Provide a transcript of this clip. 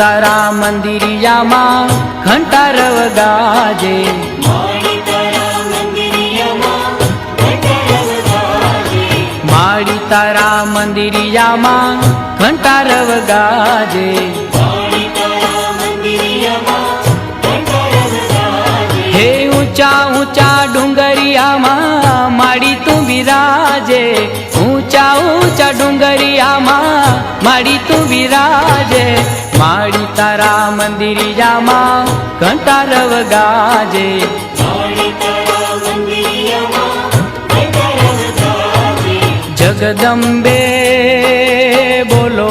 તારા મંદિરિયામાં ઘંટારવ ગાજે, માડી તારા મંદિરિયામાં ઘંટારવ ગાજે, માડી તારા મંદિરિયામાં ઘંટારવ ગાજે, માડી તારા મંદિરિયામાં ઘંટારવ ગાજે, હે ઊંચા ઊંચા ડુંગરિયામાં માડી તું બિરાજે, ઊંચા ઊંચા ડુંગરિયામાં માડી તું બિરાજે, માડી તારા મંદિરિયામાં ઘંટારવ ગાજે, માડી તારા મંદિરિયામાં ઘંટારવ ગાજે, જગદંબે બોલો